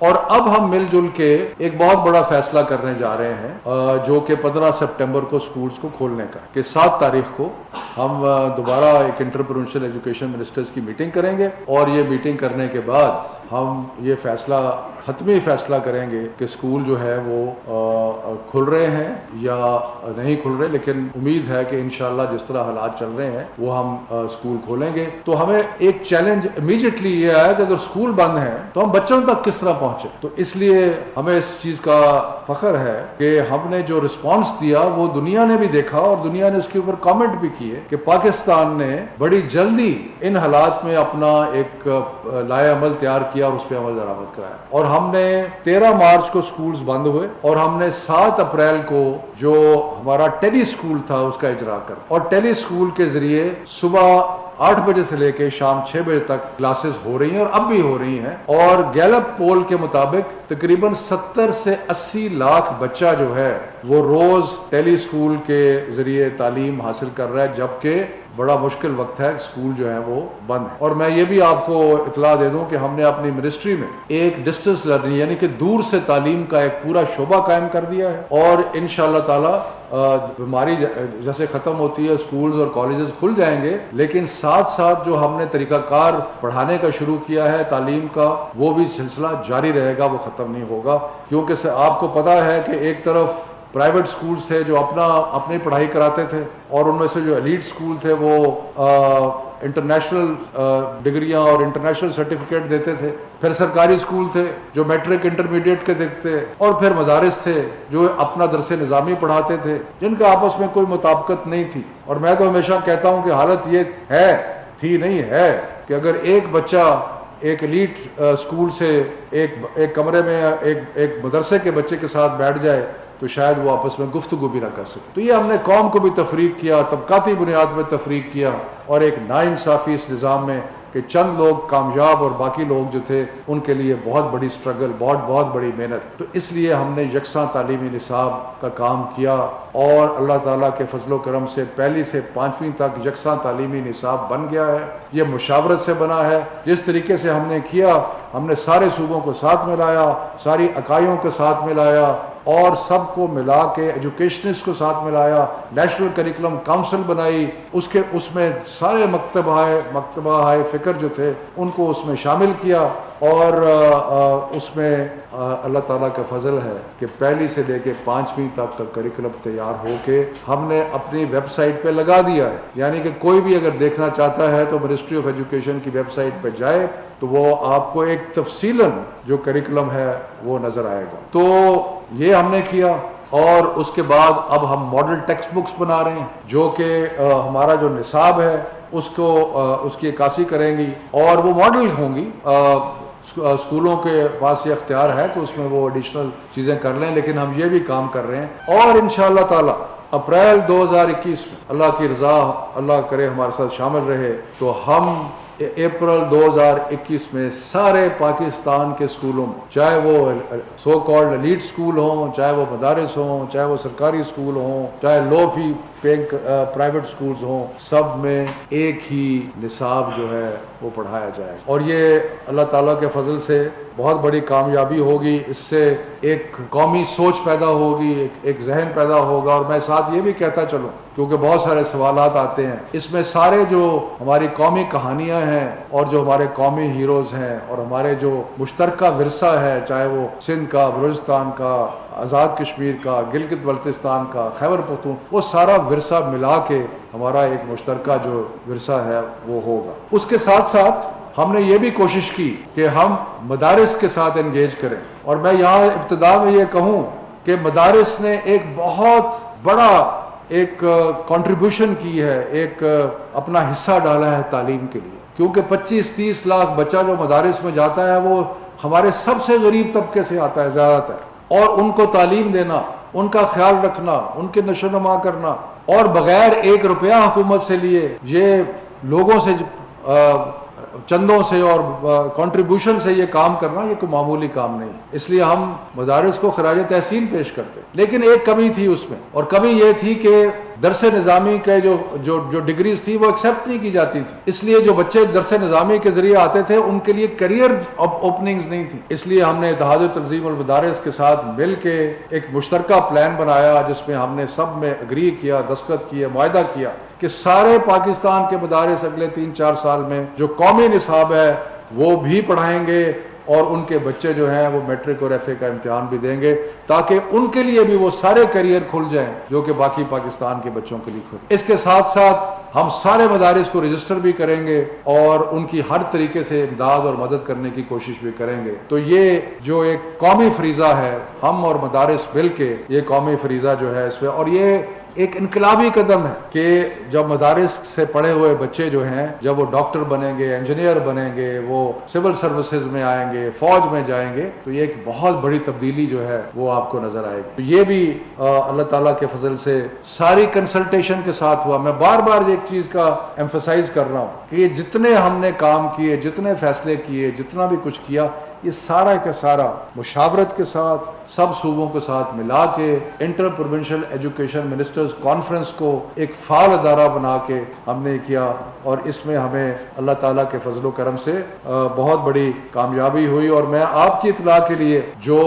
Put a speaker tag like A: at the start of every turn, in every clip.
A: اور اب ہم مل جل کے ایک بہت بڑا فیصلہ کرنے جا رہے ہیں جو کہ 15 سپٹمبر کو سکولز کو کھولنے کا، کہ 7 تاریخ کو ہم دوبارہ ایک انٹرپرینیورشل ایجوکیشن منسٹرز کی میٹنگ کریں گے، اور یہ میٹنگ کرنے کے بعد ہم یہ فیصلہ حتمی فیصلہ کریں گے کہ اسکول جو ہے وہ کھل رہے ہیں یا نہیں کھل رہے، لیکن امید ہے کہ انشاءاللہ جس طرح حالات چل رہے ہیں وہ ہم اسکول کھولیں گے۔ تو ہمیں ایک چیلنج امیجیٹلی یہ آیا کہ اگر اسکول بند ہیں تو ہم بچوں تک کس طرح پہنچے، تو اس لیے ہمیں اس چیز کا فخر ہے کہ ہم نے جو رسپانس دیا وہ دنیا نے بھی دیکھا، اور دنیا نے اس کے اوپر کامنٹ بھی کیے کہ پاکستان نے بڑی جلدی ان حالات میں اپنا ایک لائحہ عمل تیار کیا اور اس پہ عمل درآمد کرایا، اور ہم نے 13 مارچ کو سکولز بند ہوئے، اور ہم نے 7 اپریل کو جو ہمارا ٹیلی سکول تھا اس کا اجرا کر، اور ٹیلی سکول کے ذریعے صبح 8 بجے سے لے کے شام 6 بجے تک کلاسز ہو رہی ہیں، اور اب بھی ہو رہی ہیں، اور گیلپ پول کے مطابق تقریباً 70 سے 80 لاکھ بچہ جو ہے وہ روز ٹیلی سکول کے ذریعے تعلیم حاصل کر رہا ہے، جبکہ بڑا مشکل وقت ہے، سکول جو ہے وہ بند ہے۔ اور میں یہ بھی آپ کو اطلاع دے دوں کہ ہم نے اپنی منسٹری میں ایک ڈسٹنس لرننگ یعنی کہ دور سے تعلیم کا ایک پورا شعبہ قائم کر دیا ہے، اور انشاءاللہ تعالی بیماری جیسے ختم ہوتی ہے سکولز اور کالجز کھل جائیں گے، لیکن ساتھ ساتھ جو ہم نے طریقہ کار پڑھانے کا شروع کیا ہے تعلیم کا، وہ بھی سلسلہ جاری رہے گا، وہ ختم نہیں ہوگا، کیونکہ آپ کو پتہ ہے کہ ایک طرف پرائیویٹ سکولز تھے جو اپنی پڑھائی کراتے تھے، اور ان میں سے جو ایلیٹ سکول تھے وہ انٹرنیشنل ڈگریاں اور انٹرنیشنل سرٹیفکیٹ دیتے تھے، پھر سرکاری سکول تھے جو میٹرک انٹرمیڈیٹ کے دیکھتے، اور پھر مدارس تھے جو اپنا درس نظامی پڑھاتے تھے، جن کا آپس میں کوئی مطابقت نہیں تھی۔ اور میں تو ہمیشہ کہتا ہوں کہ حالت یہ تھی نہیں ہے کہ اگر ایک بچہ ایک ایلیٹ سکول سے ایک کمرے میں ایک مدرسے کے بچے کے ساتھ بیٹھ جائے تو شاید وہ آپس میں گفتگو بھی نہ کر سکے۔ تو یہ ہم نے قوم کو بھی تفریق کیا، طبقاتی بنیاد میں تفریق کیا، اور ایک ناانصافی اس نظام میں کہ چند لوگ کامیاب اور باقی لوگ جو تھے ان کے لیے بہت بڑی سٹرگل، بہت بڑی محنت۔ تو اس لیے ہم نے یکساں تعلیمی نصاب کا کام کیا، اور اللہ تعالیٰ کے فضل و کرم سے 1 سے 5ویں تک یکساں تعلیمی نصاب بن گیا ہے۔ یہ مشاورت سے بنا ہے، جس طریقے سے ہم نے کیا، ہم نے سارے صوبوں کو ساتھ ملایا، ساری اکائیوں کو ساتھ ملایا، اور سب کو ملا کے ایجوکیشنسٹ کو ساتھ ملایا، نیشنل کریکولم کونسل بنائی، اس میں سارے مکتبہ فکر جو تھے ان کو اس میں شامل کیا، اور اس میں اللہ تعالیٰ کا فضل ہے کہ 1 سے لے کے 5ویں تک کا کریکولم تیار ہو کے ہم نے اپنی ویب سائٹ پہ لگا دیا ہے، یعنی کہ کوئی بھی اگر دیکھنا چاہتا ہے تو منسٹری آف ایجوکیشن کی ویب سائٹ پہ جائے تو وہ آپ کو ایک تفصیلاً جو کریکولم ہے وہ نظر آئے گا۔ تو یہ ہم نے کیا، اور اس کے بعد اب ہم ماڈل ٹیکسٹ بکس بنا رہے ہیں جو کہ ہمارا جو نصاب ہے اس کی عکاسی کریں گی، اور وہ ماڈل ہوں گی۔ اسکولوں کے پاس یہ اختیار ہے کہ اس میں وہ ایڈیشنل چیزیں کر لیں، لیکن ہم یہ بھی کام کر رہے ہیں، اور انشاءاللہ تعالی اپریل 2021 میں اللہ کی رضا، اللہ کرے ہمارے ساتھ شامل رہے، تو ہم اپریل 2021 میں سارے پاکستان کے اسکولوں میں، چاہے وہ سو کالڈ ایلیٹ اسکول ہوں، چاہے وہ مدارس ہوں، چاہے وہ سرکاری اسکول ہوں، چاہے لو فی پیئنگ پرائیویٹ اسکولز ہوں، سب میں ایک ہی نصاب جو ہے وہ پڑھایا جائے، اور یہ اللہ تعالیٰ کے فضل سے بہت بڑی کامیابی ہوگی۔ اس سے ایک قومی سوچ پیدا ہوگی، ایک ذہن پیدا ہوگا۔ اور میں ساتھ یہ بھی کہتا چلوں، کیونکہ بہت سارے سوالات آتے ہیں، اس میں سارے جو ہماری قومی کہانیاں ہیں اور جو ہمارے قومی ہیروز ہیں اور ہمارے جو مشترکہ ورثہ ہے، چاہے وہ سندھ کا، بلوچستان کا، آزاد کشمیر کا، گلگت بلتستان کا، خیبر پختون، وہ سارا ورثہ ملا کے ہمارا ایک مشترکہ جو ورثہ ہے وہ ہوگا۔ اس کے ساتھ ساتھ ہم نے یہ بھی کوشش کی کہ ہم مدارس کے ساتھ انگیج کریں، اور میں یہاں ابتدا میں یہ کہوں کہ مدارس نے ایک بہت بڑا ایک کنٹریبیوشن کی ہے، ایک اپنا حصہ ڈالا ہے تعلیم کے لیے، کیونکہ 25-30 لاکھ بچہ جو مدارس میں جاتا ہے وہ ہمارے سب سے غریب طبقے سے آتا ہے زیادہ تر، اور ان کو تعلیم دینا، ان کا خیال رکھنا، ان کے نشو و نما کرنا، اور بغیر 1 روپیہ حکومت سے لیے یہ لوگوں سے چندوں سے اور کنٹریبیوشن سے یہ کام کرنا یہ کوئی معمولی کام نہیں، اس لیے ہم مدارس کو خراج تحسین پیش کرتے. لیکن ایک کمی تھی اس میں، اور کمی یہ تھی کہ درس نظامی کے جو ڈگریز تھی وہ ایکسیپٹ نہیں کی جاتی تھی. اس لیے جو بچے درس نظامی کے ذریعے آتے تھے ان کے لیے کیریئر اوپننگز نہیں تھی. اس لیے ہم نے اتحاد تنظیم المدارس کے ساتھ مل کے ایک مشترکہ پلان بنایا جس میں ہم نے سب میں اگری کیا، دستخط کیے، معاہدہ کیا کہ سارے پاکستان کے مدارس اگلے 3-4 سال میں جو قومی نصاب ہے وہ بھی پڑھائیں گے، اور ان کے بچے جو ہیں وہ میٹرک اور ایف اے کا امتحان بھی دیں گے، تاکہ ان کے لیے بھی وہ سارے کیریئر کھل جائیں جو کہ باقی پاکستان کے بچوں کے لیے کھل. اس کے ساتھ ساتھ ہم سارے مدارس کو رجسٹر بھی کریں گے اور ان کی ہر طریقے سے امداد اور مدد کرنے کی کوشش بھی کریں گے. تو یہ جو ایک قومی فریضہ ہے، ہم اور مدارس مل کے یہ قومی فریضہ جو ہے اس پہ، اور یہ ایک انقلابی قدم ہے کہ جب مدارس سے پڑھے ہوئے بچے جو ہیں جب وہ ڈاکٹر بنیں گے، انجینئر بنیں گے، وہ سول سروسز میں آئیں گے، فوج میں جائیں گے، تو یہ ایک بہت بڑی تبدیلی جو ہے وہ آپ کو نظر آئے گی. یہ بھی اللہ تعالیٰ کے فضل سے ساری کنسلٹیشن کے ساتھ ہوا. میں بار بار ایک چیز کا ایمفسائز کر رہا ہوں کہ یہ جتنے ہم نے کام کیے، جتنے فیصلے کیے، جتنا بھی کچھ کیا، یہ سارا کا سارا مشاورت کے ساتھ سب صوبوں کے ساتھ ملا کے inter provincial education ministers conference کو ایک فعال ادارہ بنا کے ہم نے کیا، اور اس میں ہمیں اللہ تعالیٰ کے فضل و کرم سے بہت بڑی کامیابی ہوئی. اور میں آپ کی اطلاع کے لیے جو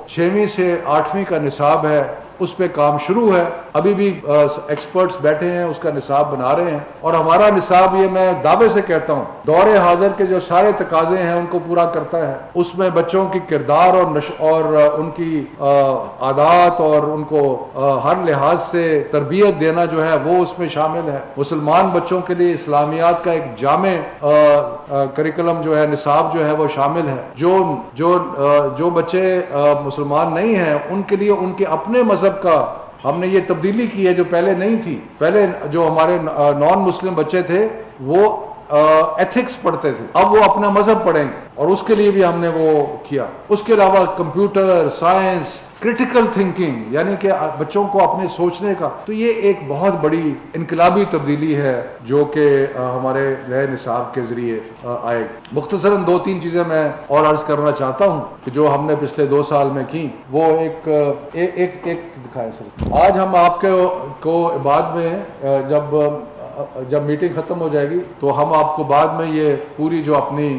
A: 6ویں سے 8ویں کا نصاب ہے اس پہ کام شروع ہے. ابھی بھی ایکسپرٹس بیٹھے ہیں، اس کا نصاب بنا رہے ہیں، اور ہمارا نصاب یہ میں دعوے سے کہتا ہوں دور حاضر کے جو سارے تقاضے ہیں ان کو پورا کرتا ہے. اس میں بچوں کی کردار اور ان کی عادات اور ان کو ہر لحاظ سے تربیت دینا جو ہے وہ اس میں شامل ہے. مسلمان بچوں کے لیے اسلامیات کا ایک جامع کریکلم جو ہے، نصاب جو ہے وہ شامل ہے. جو بچے مسلمان نہیں ہیں ان کے لیے ان کے اپنے مذہب کا ہم نے یہ تبدیلی کی ہے جو پہلے نہیں تھی. پہلے جو ہمارے نان مسلم بچے تھے وہ ایتھکس پڑھتے تھے، اب وہ اپنا مذہب پڑھیں گے، اور اس کے لیے بھی ہم نے وہ کیا. اس کے علاوہ کمپیوٹر سائنس، کرٹیکل تھنکنگ، یعنی کہ بچوں کو اپنے سوچنے کا، تو یہ ایک بہت بڑی انقلابی تبدیلی ہے جو کہ ہمارے نئے نصاب کے ذریعے آئے. مختصراً 2-3 چیزیں میں اور عرض کرنا چاہتا ہوں کہ جو ہم نے پچھلے 2 سال میں کی، وہ ایک دکھائیں سر. آج ہم آپ کو بعد میں جب میٹنگ ختم ہو جائے گی تو ہم آپ کو بعد میں یہ پوری جو اپنی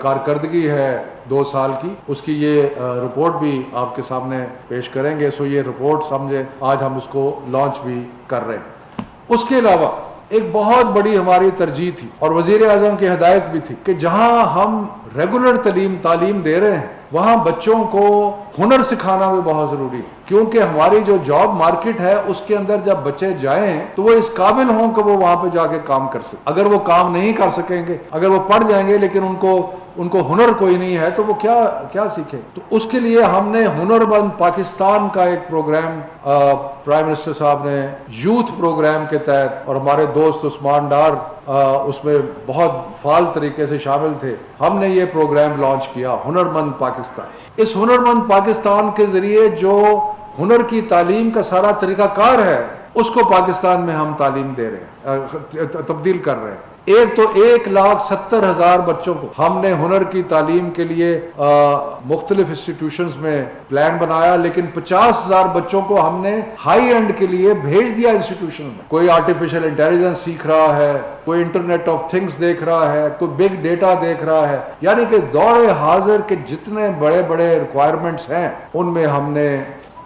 A: کارکردگی ہے 2 سال کی، اس کی یہ رپورٹ بھی آپ کے سامنے پیش کریں گے. سو یہ رپورٹ سمجھے آج ہم اس کو لانچ بھی کر رہے ہیں. اس کے علاوہ ایک بہت بڑی ہماری ترجیح تھی اور وزیر اعظم کی ہدایت بھی تھی کہ جہاں ہم ریگولر تعلیم دے رہے ہیں وہاں بچوں کو ہنر سکھانا بھی بہت ضروری ہے، کیونکہ ہماری جو جاب مارکیٹ ہے اس کے اندر جب بچے جائیں تو وہ اس قابل ہوں کہ وہ وہاں پہ جا کے کام کر سکیں. اگر وہ کام نہیں کر سکیں گے، اگر وہ پڑھ جائیں گے لیکن ان کو ہنر کوئی نہیں ہے تو وہ کیا سیکھیں. تو اس کے لیے ہم نے ہنر مند پاکستان کا ایک پروگرام پرائم منسٹر صاحب نے یوتھ پروگرام کے تحت، اور ہمارے دوست عثمان ڈار اس میں بہت فعال طریقے سے شامل تھے، ہم نے یہ پروگرام لانچ کیا ہنر مند پاکستان. اس ہنر مند پاکستان کے ذریعے جو ہنر کی تعلیم کا سارا طریقہ کار ہے اس کو پاکستان میں ہم تعلیم دے رہے ہیں، تبدیل کر رہے ہیں. ایک تو 1,70,000 بچوں کو ہم نے ہنر کی تعلیم کے لیے مختلف انسٹیٹیوشنز میں پلان بنایا، لیکن 50,000 بچوں کو ہم نے ہائی اینڈ کے لیے بھیج دیا انسٹیٹیوشن میں. کوئی آرٹیفیشل انٹیلیجنس سیکھ رہا ہے، کوئی انٹرنیٹ آف تھنگس دیکھ رہا ہے، کوئی بگ ڈیٹا دیکھ رہا ہے. یعنی کہ دور حاضر کے جتنے بڑے بڑے ریکوائرمنٹس ہیں ان میں ہم نے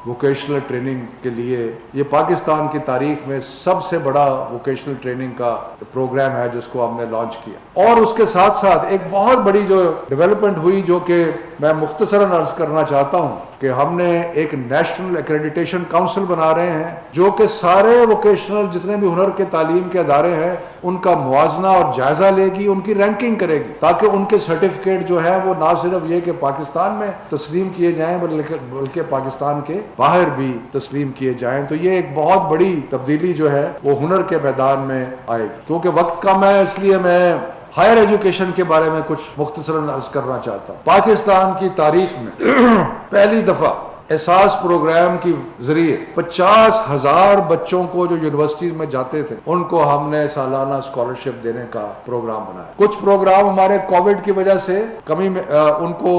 A: ووکیشنل ٹریننگ کے لیے، یہ پاکستان کی تاریخ میں سب سے بڑا ووکیشنل ٹریننگ کا پروگرام ہے جس کو ہم نے لانچ کیا. اور اس کے ساتھ ساتھ ایک بہت بڑی جو ڈیولپمنٹ ہوئی جو کہ میں مختصراً عرض کرنا چاہتا ہوں کہ ہم نے ایک نیشنل ایکریڈیٹیشن کاؤنسل بنا رہے ہیں جو کہ سارے ووکیشنل جتنے بھی ہنر کے تعلیم کے ادارے ہیں ان کا موازنہ اور جائزہ لے گی، ان کی رینکنگ کرے گی، تاکہ ان کے سرٹیفکیٹ جو ہے وہ نہ صرف یہ کہ پاکستان میں تسلیم کیے جائیں بلکہ پاکستان کے باہر بھی تسلیم کیے جائیں. تو یہ ایک بہت بڑی تبدیلی جو ہے وہ ہنر کے میدان میں آئے گی. کیونکہ وقت کم ہے اس لیے میں ہائر ایجوکیشن کے بارے میں کچھ مختصراً عرض کرنا چاہتا ہوں. پاکستان کی تاریخ میں پہلی دفعہ احساس پروگرام کے ذریعے 50,000 بچوں کو جو یونیورسٹیز میں جاتے تھے ان کو ہم نے سالانہ اسکالرشپ دینے کا پروگرام بنایا. کچھ پروگرام ہمارے کووڈ کی وجہ سے کمی میں ان کو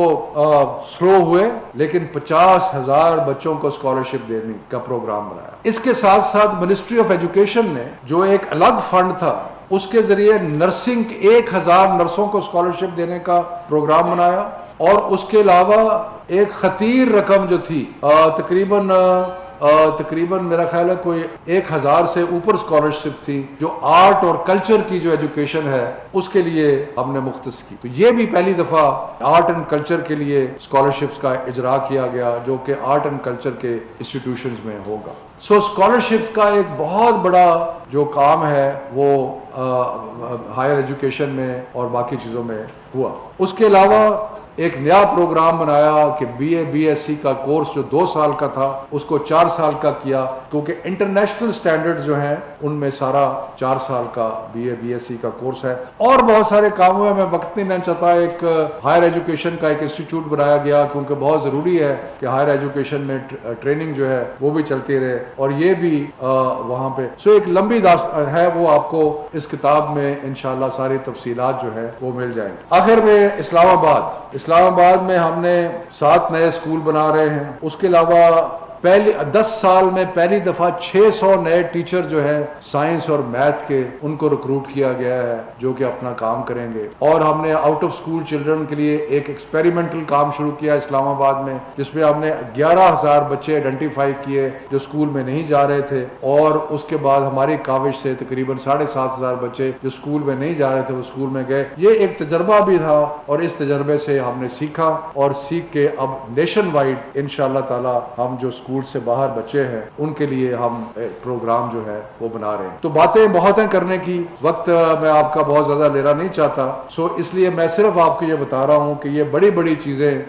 A: سلو ہوئے, لیکن 50,000 بچوں کو اسکالرشپ دینے کا پروگرام بنایا. اس کے ساتھ ساتھ منسٹری آف ایجوکیشن نے جو ایک الگ فنڈ تھا اس کے ذریعے نرسنگ 1,000 نرسوں کو اسکالرشپ دینے کا پروگرام بنایا, اور اس کے علاوہ ایک خطیر رقم جو تھی تقریباً میرا خیال ہے کوئی 1,000 سے اوپر اسکالرشپ تھی جو آرٹ اور کلچر کی جو ایجوکیشن ہے اس کے لیے ہم نے مختص کی. تو یہ بھی پہلی دفعہ آرٹ اینڈ کلچر کے لیے اسکالرشپس کا اجرا کیا گیا جو کہ آرٹ اینڈ کلچر کے انسٹیٹیوشنز میں ہوگا. سو اسکالرشپ کا ایک بہت بڑا جو کام ہے وہ ہائر ایجوکیشن میں اور باقی چیزوں میں ہوا. اس کے علاوہ ایک نیا پروگرام بنایا کہ B A B S C کا کورس جو 2 سال کا تھا اس کو 4 سال کا کیا, کیونکہ انٹرنیشنل سٹینڈرڈ جو ہیں ان میں سارا 4 سال کا B A B S C کا کورس ہے. اور بہت سارے کاموں میں وقت نہیں لینا چاہتا. ایک ہائر ایجوکیشن کا ایک انسٹیٹیوٹ بنایا گیا کیونکہ بہت ضروری ہے کہ ہائر ایجوکیشن میں ٹریننگ جو ہے وہ بھی چلتی رہے, اور یہ بھی وہاں پہ ایک لمبی داستان ہے, وہ آپ کو اس کتاب میں انشاءاللہ ساری تفصیلات جو ہے وہ مل جائیں گی. آخر میں اسلام آباد میں ہم نے 7 نئے اسکول بنا رہے ہیں. اس کے علاوہ 10 سال میں پہلی دفعہ 600 نئے ٹیچر جو ہے سائنس اور میتھ کے ان کو ریکروٹ کیا گیا ہے جو کہ اپنا کام کریں گے. اور ہم نے آؤٹ آف اسکول چلڈرن کے لیے ایک ایکسپیریمنٹل کام شروع کیا اسلام آباد میں, جس میں ہم نے 11,000 بچے آئیڈینٹیفائی کیے جو اسکول میں نہیں جا رہے تھے, اور اس کے بعد ہماری کاوش سے تقریباً 7,500 بچے جو اسکول میں نہیں جا رہے تھے وہ اسکول میں گئے. یہ ایک تجربہ بھی تھا, اور اس تجربے سے ہم نے سیکھا, اور سیکھ کے اب نیشن وائڈ انشاءاللہ تعالی ہم جو اسکول سے باہر بچے ہیں ان کے لیے ہم پروگرام جو ہے وہ بنا رہے ہیں. تو باتیں بہت ہیں کرنے کی, وقت میں آپ کا بہت زیادہ لینا نہیں چاہتا, اس لیے میں صرف آپ کو یہ بتا رہا ہوں کہ یہ بڑی بڑی چیزیں